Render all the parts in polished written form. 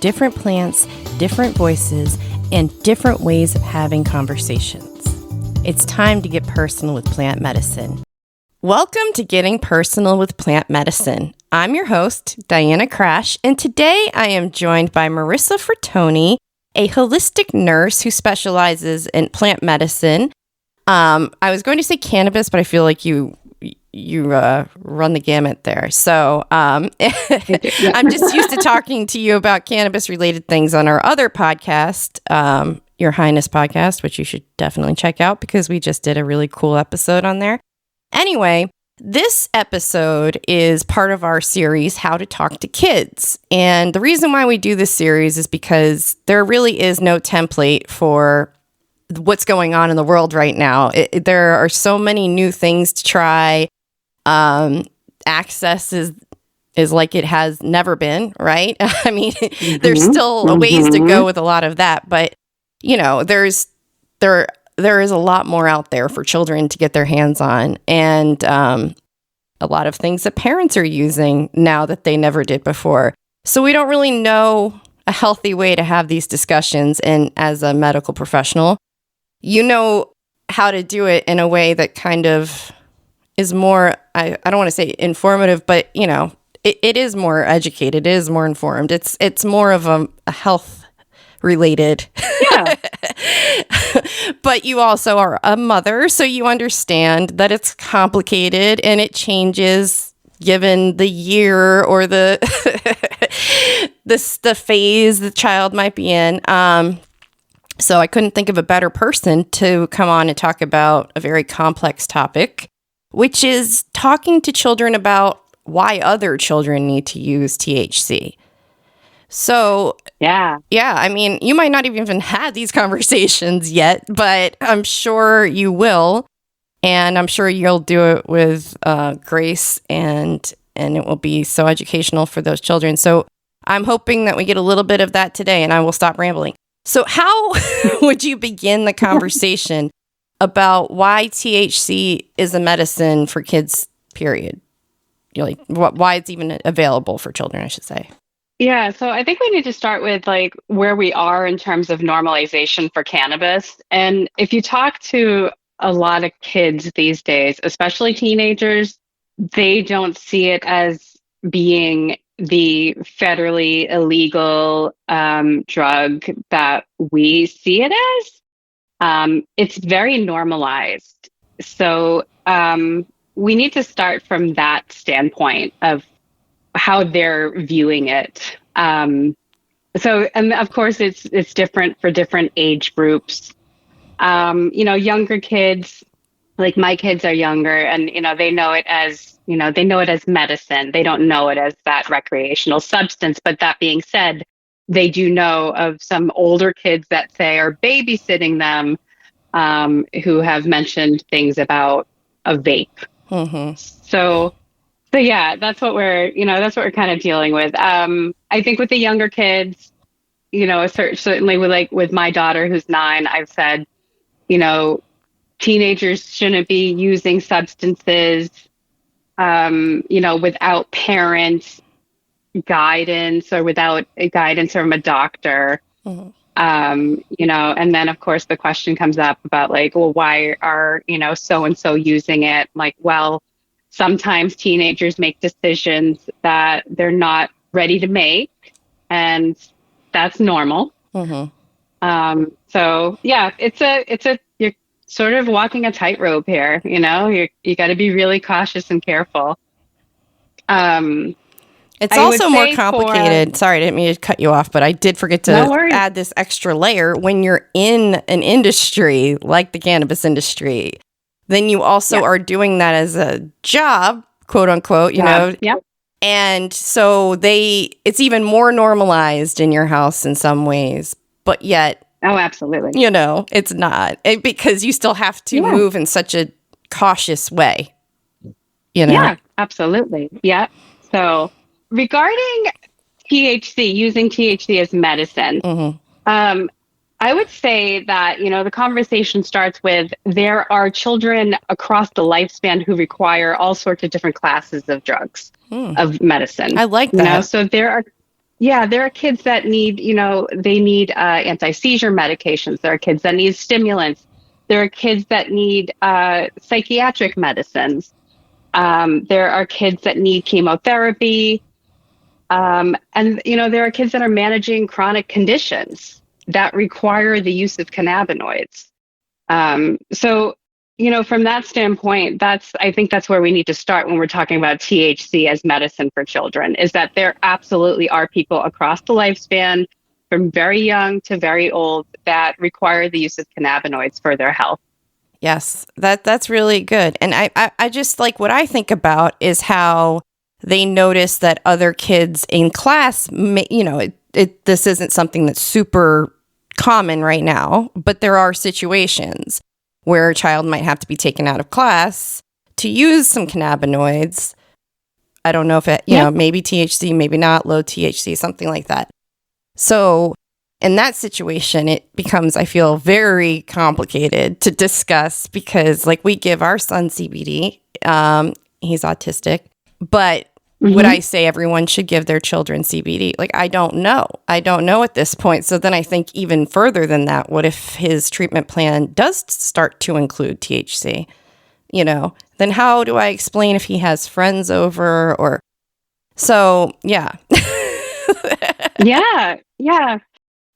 different plants, different voices, and different ways of having conversations. It's time to get personal with plant medicine. Welcome to Getting Personal with Plant Medicine. I'm your host, Diana Crash, and today I am joined by Marissa Frattoni, a holistic nurse who specializes in plant medicine. I was going to say cannabis, but I feel like you run the gamut there. So I'm just used to talking to you about cannabis-related things on our other podcast, Your Highness podcast, which you should definitely check out because we just did a really cool episode on there. Anyway, this episode is part of our series, How to Talk to Kids. And the reason why we do this series is because there really is no template for what's going on in the world right now. There are so many new things to try. Access is like it has never been, right? I mean, there's still a ways to go with a lot of that, but you know, there is a lot more out there for children to get their hands on, and a lot of things that parents are using now that they never did before. So we don't really know a healthy way to have these discussions, and as a medical professional, you know how to do it in a way that kind of is more, I don't want to say informative, but you know, it is more educated, it is more informed. It's more of a health related. Yeah. But you also are a mother, so you understand that it's complicated and it changes given the year or the the phase the child might be in. So I couldn't think of a better person to come on and talk about a very complex topic, which is talking to children about why other children need to use THC. So, yeah, I mean, you might not even had these conversations yet, but I'm sure you will. And I'm sure you'll do it with grace, and it will be so educational for those children. So I'm hoping that we get a little bit of that today, and I will stop rambling. So how would you begin the conversation about why THC is a medicine for kids, period? You're like, why it's even available for children, I should say. Yeah, so I think we need to start with like where we are in terms of normalization for cannabis. And if you talk to a lot of kids these days, especially teenagers, they don't see it as being the federally illegal drug that we see it as. It's very normalized. So we need to start from that standpoint of how they're viewing it. And of course, it's different for different age groups. Younger kids, like my kids are younger, and they know it as medicine. They don't know it as that recreational substance. But that being said, they do know of some older kids that say are babysitting them, who have mentioned things about a vape. Mm-hmm. So yeah, that's what we're kind of dealing with. I think with the younger kids, certainly with my daughter who's 9, I've said, teenagers shouldn't be using substances, without parents' guidance or without guidance from a doctor. Mm-hmm. And then of course the question comes up about like, well, why are, so-and-so using it? Like, well, sometimes teenagers make decisions that they're not ready to make, and that's normal. Mm-hmm. So yeah, you're sort of walking a tightrope here. You got to be really cautious and careful. It's also more complicated. Sorry, I didn't mean to cut you off, but I did forget to add this extra layer. When you're in an industry like the cannabis industry, then you also are doing that as a job, quote unquote, you know? Yeah. And so it's even more normalized in your house in some ways, but yet. Oh, absolutely. It's not because you still have to move in such a cautious way, Yeah, absolutely. Yeah. So regarding THC, using THC as medicine, mm-hmm. I would say that, the conversation starts with there are children across the lifespan who require all sorts of different classes of drugs, of medicine. I like that. So there Yeah, there are kids that need, they need anti-seizure medications. There are kids that need stimulants. There are kids that need psychiatric medicines. There are kids that need chemotherapy. And, there are kids that are managing chronic conditions that require the use of cannabinoids. So, from that standpoint, I think that's where we need to start when we're talking about THC as medicine for children, is that there absolutely are people across the lifespan, from very young to very old, that require the use of cannabinoids for their health. Yes, that's really good. And I just like what I think about is how they notice that other kids in class, this isn't something that's super common right now, but there are situations where a child might have to be taken out of class to use some cannabinoids. I don't know if it, Yep. maybe THC, maybe not, low THC, something like that. So in that situation, it becomes, I feel, very complicated to discuss because, like, we give our son CBD. He's autistic, but would I say everyone should give their children CBD? Like, I don't know. I don't know at this point. So then I think even further than that, what if his treatment plan does start to include THC? Then how do I explain if he has friends over or so? Yeah. Yeah, yeah.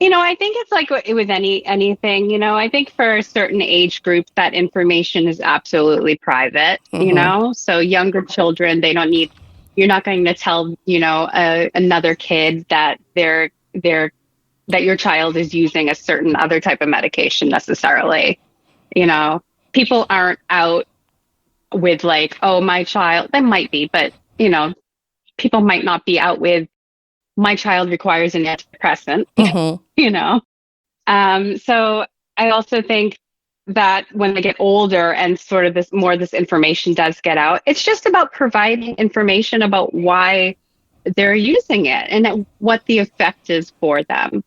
I think it's like with anything, I think for a certain age group, that information is absolutely private, So younger children, you're not going to tell, another kid that that your child is using a certain other type of medication necessarily. People aren't out with like, oh, my child, they might be, but, people might not be out with my child requires an antidepressant, Mm-hmm. you know? So I also think that when they get older and sort of this information does get out, it's just about providing information about why they're using it and what the effect is for them.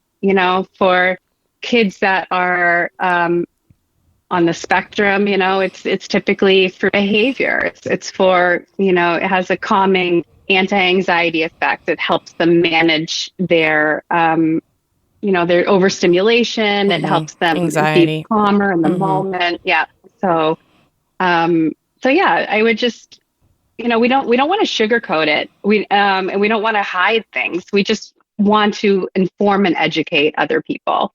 For kids that are on the spectrum, it's typically for behavior. It's for, it has a calming anti-anxiety effect. It helps them manage their overstimulation. It helps them Anxiety. be calmer in the moment. Yeah. So, yeah, I would just, we don't want to sugarcoat it. And we don't want to hide things. We just want to inform and educate other people.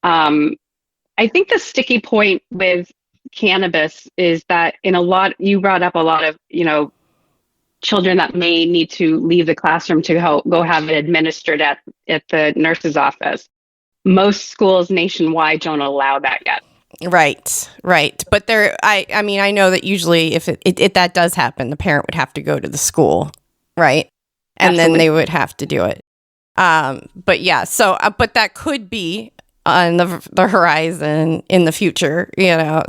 I think the sticky point with cannabis is that you brought up a lot of, children that may need to leave the classroom to go have it administered at the nurse's office. Most schools nationwide don't allow that yet. Right. But I mean, I know that usually if that does happen, the parent would have to go to the school, right? And Absolutely. then they would have to do it. But yeah, so, but that could be on the horizon in the future,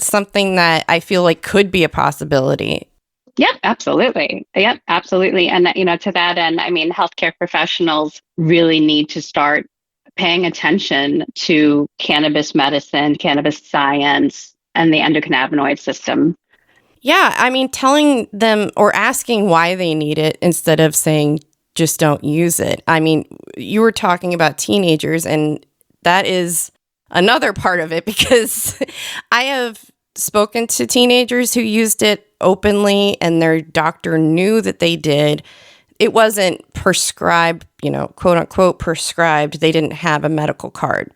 something that I feel like could be a possibility. Yep, absolutely. Yep, absolutely. And, to that end, I mean, healthcare professionals really need to start paying attention to cannabis medicine, cannabis science, and the endocannabinoid system. Yeah, I mean, telling them or asking why they need it instead of saying just don't use it. I mean, you were talking about teenagers, and that is another part of it because I have spoken to teenagers who used it openly and their doctor knew that they did. It wasn't prescribed, quote unquote prescribed. They didn't have a medical card.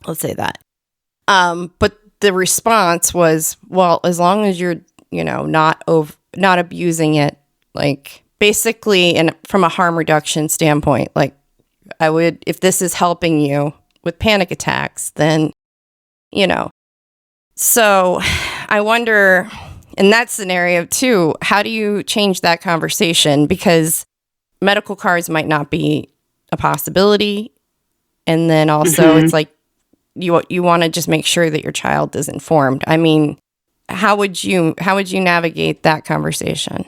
Let's say that. But the response was, well, as long as you're, not abusing it, like basically, and from a harm reduction standpoint, like I would, if this is helping you with panic attacks, then, So I wonder, in that scenario too, how do you change that conversation? Because medical cards might not be a possibility. And then also it's like you want to just make sure that your child is informed. I mean, how would you navigate that conversation?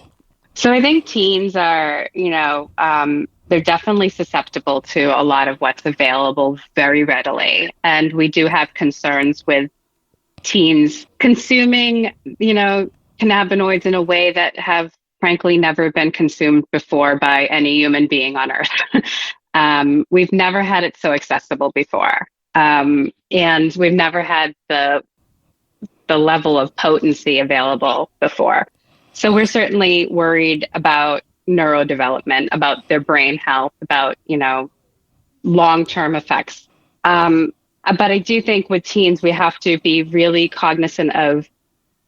So I think teens are, they're definitely susceptible to a lot of what's available very readily. And we do have concerns with teens consuming, cannabinoids in a way that have frankly never been consumed before by any human being on earth. We've never had it so accessible before. And we've never had the level of potency available before. So we're certainly worried about neurodevelopment, about their brain health, about, long-term effects. But I do think with teens, we have to be really cognizant of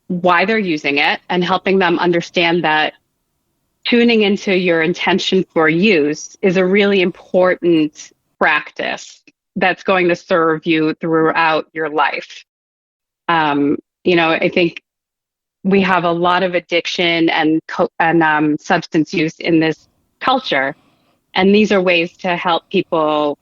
why they're using it and helping them understand that tuning into your intention for use is a really important practice that's going to serve you throughout your life. I think we have a lot of addiction and substance use in this culture, and these are ways to help people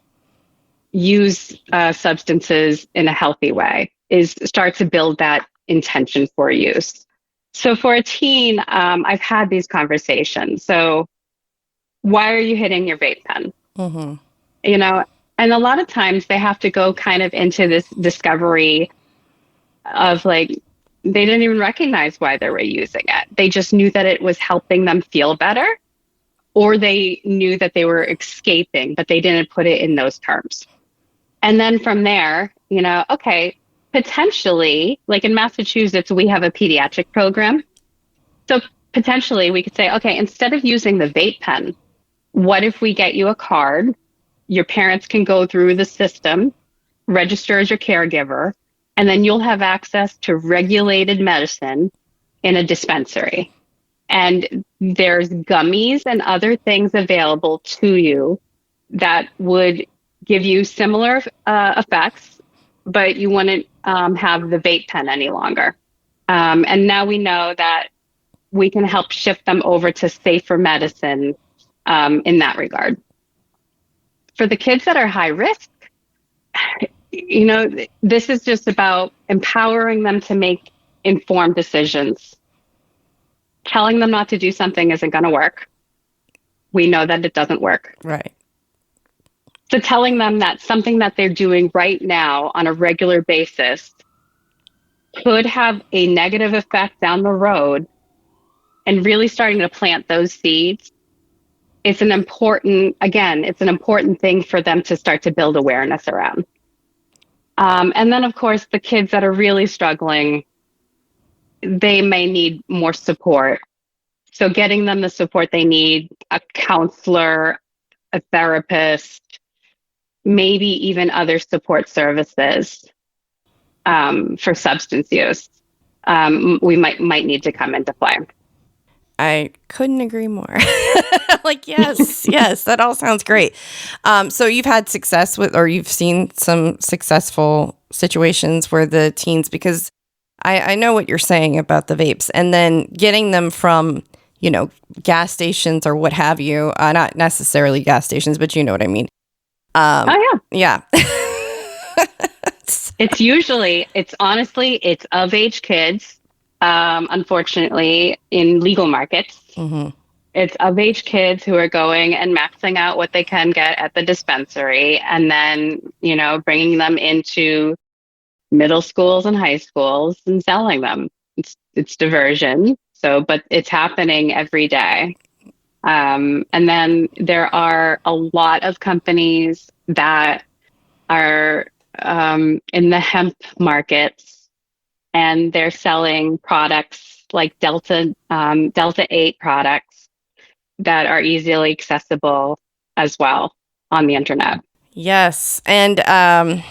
use substances in a healthy way. Is start to build that intention for use. So for a teen, I've had these conversations. So why are you hitting your vape pen? Mm-hmm. And a lot of times they have to go kind of into this discovery of like, they didn't even recognize why they were using it. They just knew that it was helping them feel better, or they knew that they were escaping, but they didn't put it in those terms. And then from there, okay, potentially, like in Massachusetts, we have a pediatric program. So potentially we could say, okay, instead of using the vape pen, what if we get you a card? Your parents can go through the system, register as your caregiver, and then you'll have access to regulated medicine in a dispensary. And there's gummies and other things available to you that would give you similar effects, but you wouldn't have the vape pen any longer. And now we know that we can help shift them over to safer medicine in that regard. For the kids that are high risk, this is just about empowering them to make informed decisions. Telling them not to do something isn't going to work. We know that it doesn't work. Right. So telling them that something that they're doing right now on a regular basis could have a negative effect down the road, and really starting to plant those seeds, it's an important thing for them to start to build awareness around. And then, of course, the kids that are really struggling, they may need more support. So getting them the support they need, a counselor, a therapist, maybe even other support services for substance use, we might need to come into play. I couldn't agree more. Like, yes, that all sounds great. So you've had success with, or you've seen some successful situations where the teens, because I know what you're saying about the vapes, and then getting them from, gas stations or what have you, not necessarily gas stations, but you know what I mean. Oh, yeah. Yeah. It's honestly of age kids. Unfortunately, in legal markets, mm-hmm. It's of age kids who are going and maxing out what they can get at the dispensary, and then, bringing them into middle schools and high schools and selling them. It's diversion. So, but it's happening every day. And then there are a lot of companies that are in the hemp markets, and they're selling products like Delta 8 products that are easily accessible as well on the internet. Yes, and I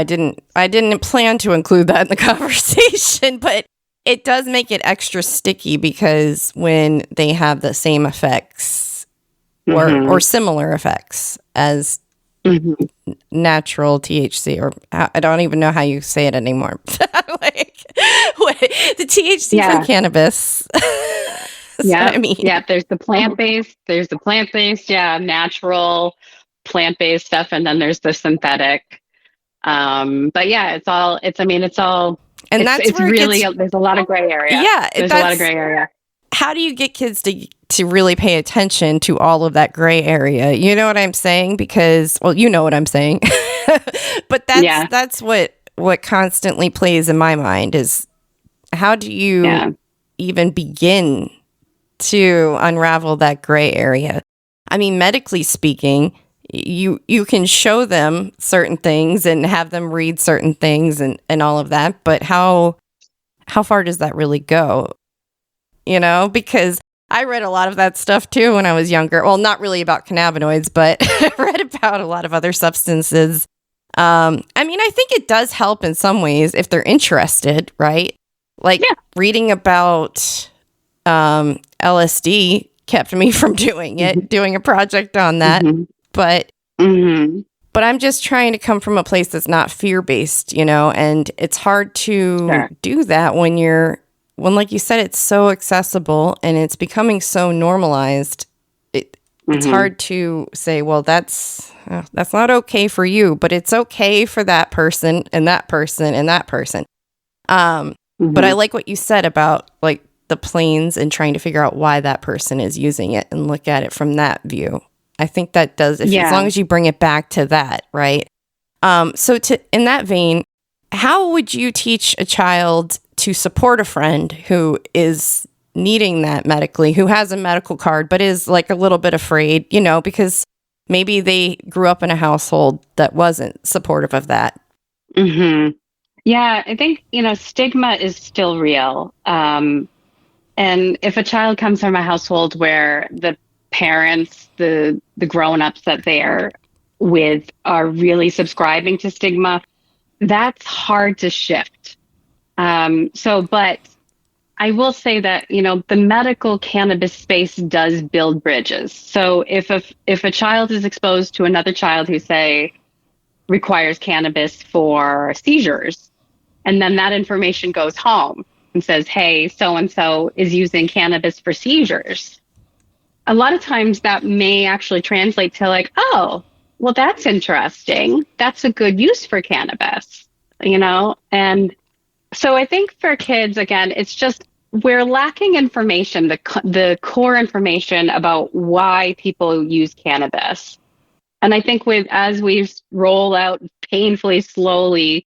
didn't plan to include that in the conversation, but it does make it extra sticky, because when they have the same effects or similar effects as natural THC, or I don't even know how you say it anymore. The THC from cannabis. Yeah, I mean, there's the plant-based, natural plant-based stuff, and then there's the synthetic. But yeah, it's all, and it's really, there's a lot of gray area. Yeah, there's a lot of gray area. How do you get kids to really pay attention to all of that gray area? You know what I'm saying? Because, well, you know what I'm saying. But that's what constantly plays in my mind is, how do you even begin to unravel that gray area? I mean, medically speaking, you can show them certain things and have them read certain things and all of that, but how far does that really go? Because I read a lot of that stuff too when I was younger. Well, not really about cannabinoids, but I read about a lot of other substances. I mean, I think it does help in some ways if they're interested, right? Like Yeah. reading about LSD kept me from doing it, doing a project on that. Mm-hmm. But Mm-hmm. but I'm just trying to come from a place that's not fear-based, and it's hard to Sure. do that when, like you said, it's so accessible and it's becoming so normalized. It's Mm-hmm. hard to say, well, that's not okay for you, but it's okay for that person and that person and that person. But I Mm-hmm. like what you said about like the planes and trying to figure out why that person is using it and look at it from that view. I think that does, as long Yeah. as you bring it back to that, right? So in that vein, how would you teach a child to support a friend who is needing that medically, who has a medical card, but is like a little bit afraid, because maybe they grew up in a household that wasn't supportive of that? Mm-hmm. Yeah, I think, stigma is still real. And if a child comes from a household where the parents, the grown-ups that they're with are really subscribing to stigma, that's hard to shift. But I will say that, the medical cannabis space does build bridges. So if a child is exposed to another child who, say, requires cannabis for seizures, and then that information goes home and says, hey, so and so is using cannabis for seizures. A lot of times that may actually translate to, like, oh, well, that's interesting. That's a good use for cannabis, And so I think for kids, again, it's just we're lacking information, the core information about why people use cannabis. And I think as we roll out painfully slowly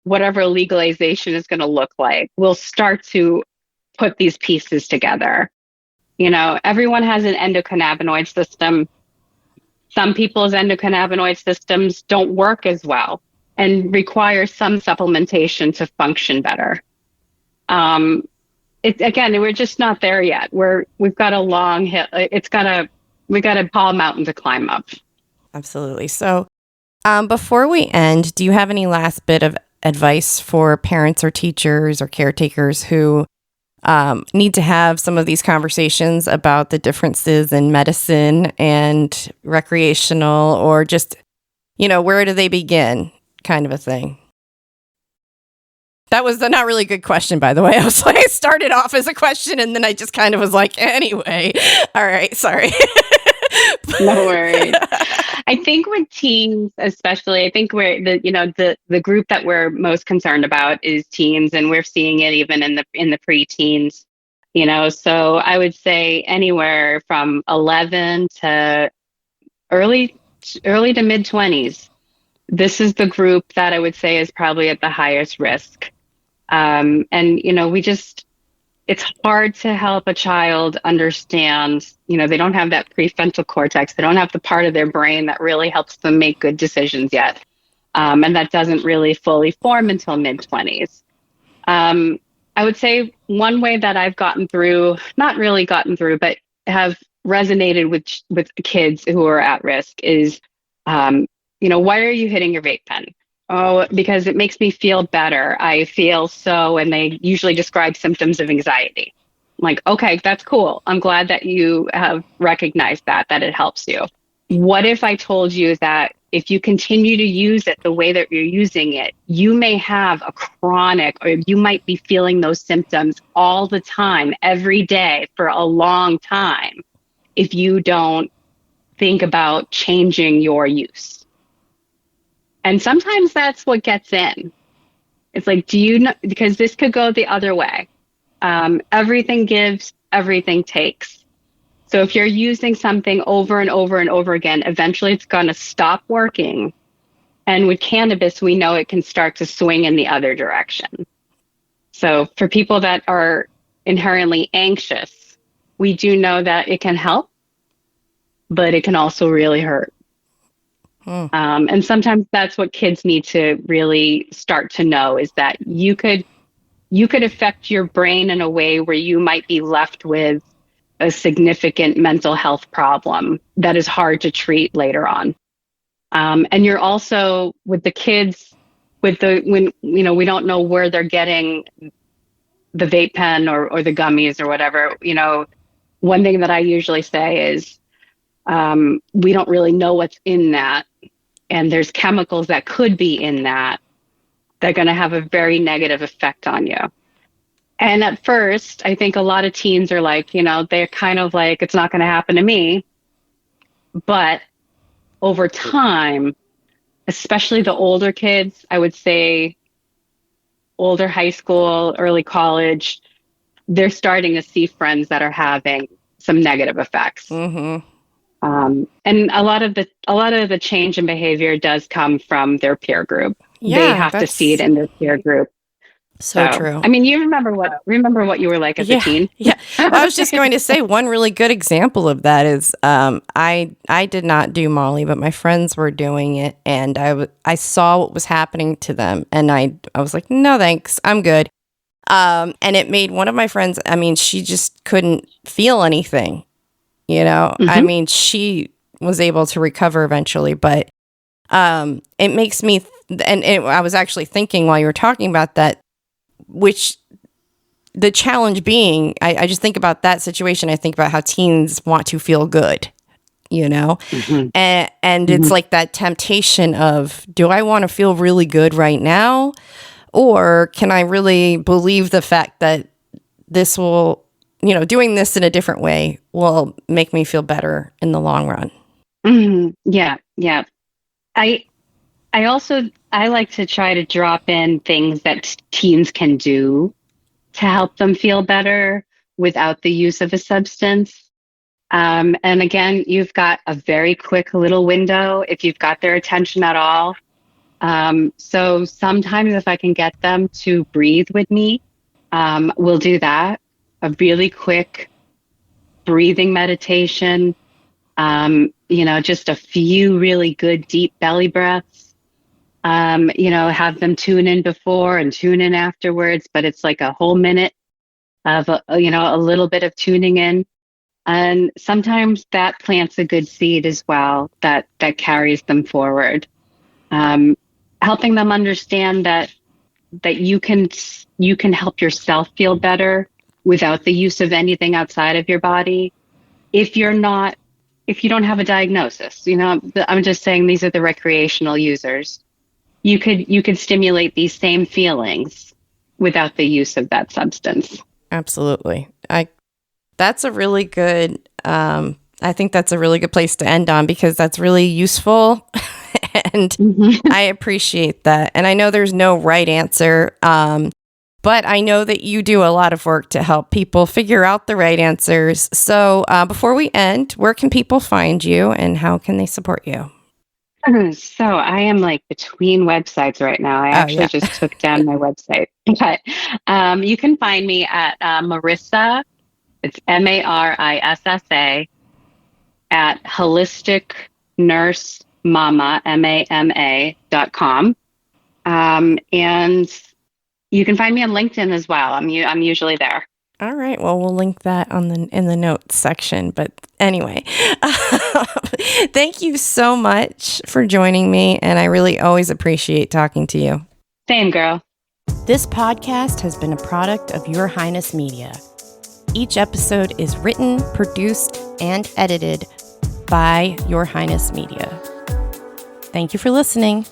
whatever legalization is going to look like, we'll start to put these pieces together. Everyone has an endocannabinoid system. Some people's endocannabinoid systems don't work as well and require some supplementation to function better. Um, again, we're just not there yet. We've got a long hill. We got a tall mountain to climb up. Absolutely. So, before we end, do you have any last bit of advice for parents or teachers or caretakers who need to have some of these conversations about the differences in medicine and recreational, or just, where do they begin, kind of a thing? That was a not really good question, by the way. I was like, I started off as a question and then I just kind of was like, anyway. All right, sorry. No worries. I think with teens, especially, I think we're the group that we're most concerned about is teens, and we're seeing it even in the preteens. So I would say anywhere from 11 to early early to mid 20s. This is the group that I would say is probably at the highest risk. And we just it's hard to help a child understand, they don't have that prefrontal cortex. They don't have the part of their brain that really helps them make good decisions yet. And that doesn't really fully form until mid 20s. I would say one way that I've gotten through, not really gotten through, but have resonated with kids who are at risk is, why are you hitting your vape pen? Oh, because it makes me feel better. I feel so, and they usually describe symptoms of anxiety. I'm like, okay, that's cool. I'm glad that you have recognized that it helps you. What if I told you that if you continue to use it the way that you're using it, you may have a chronic, or you might be feeling those symptoms all the time, every day for a long time, if you don't think about changing your use. And sometimes that's what gets in. It's like, do you know? Because this could go the other way. Everything gives, everything takes. So if you're using something over and over and over again, eventually it's going to stop working. And with cannabis, we know it can start to swing in the other direction. So for people that are inherently anxious, we do know that it can help. but it can also really hurt. And sometimes that's what kids need to really start to know, is that you could affect your brain in a way where you might be left with a significant mental health problem that is hard to treat later on. And you're also with the kids, when we don't know where they're getting the vape pen or the gummies or whatever. One thing that I usually say is, we don't really know what's in that, and there's chemicals that could be in that are going to have a very negative effect on you. And at first, I think a lot of teens are like, they're kind of like, it's not going to happen to me. But over time, especially the older kids, I would say older high school, early college, they're starting to see friends that are having some negative effects. Mm-hmm. And a lot of the change in behavior does come from their peer group. Yeah, they have to see it in their peer group. So true. I mean, you remember what you were like as a teen? Yeah. Well, I was just going to say, one really good example of that is I did not do Molly, but my friends were doing it, and I saw what was happening to them, and I was like, no thanks, I'm good. And it made one of my friends, I mean, she just couldn't feel anything, Mm-hmm. I mean, she was able to recover eventually, but it makes me, I was actually thinking while you were talking about that, which the challenge being, I just think about that situation. I think about how teens want to feel good, Mm-hmm. and Mm-hmm. it's like that temptation of, do I want to feel really good right now? Or can I really believe the fact that this will, doing this in a different way will make me feel better in the long run? Mm-hmm. Yeah. Yeah. I like to try to drop in things that teens can do to help them feel better without the use of a substance. And again, you've got a very quick little window if you've got their attention at all. So sometimes if I can get them to breathe with me, we'll do that. A really quick breathing meditation, just a few really good deep belly breaths. Have them tune in before and tune in afterwards, but it's like a whole minute of a little bit of tuning in. And sometimes that plants a good seed as well that carries them forward. Helping them understand that you can help yourself feel better without the use of anything outside of your body. If you don't have a diagnosis, I'm just saying these are the recreational users. You could stimulate these same feelings without the use of that substance. Absolutely. That's a really good, I think that's a really good place to end on, because that's really useful. And Mm-hmm. I appreciate that. And I know there's no right answer, but I know that you do a lot of work to help people figure out the right answers. So before we end, where can people find you and how can they support you? So I am like between websites right now. I actually just took down my website. But you can find me at Marissa, it's Marissa, at holisticnursemama, MAMA.com. And you can find me on LinkedIn as well. I'm usually there. All right. Well, we'll link that in the notes section. But anyway, thank you so much for joining me. And I really always appreciate talking to you. Same, girl. This podcast has been a product of Your Highness Media. Each episode is written, produced, and edited by Your Highness Media. Thank you for listening.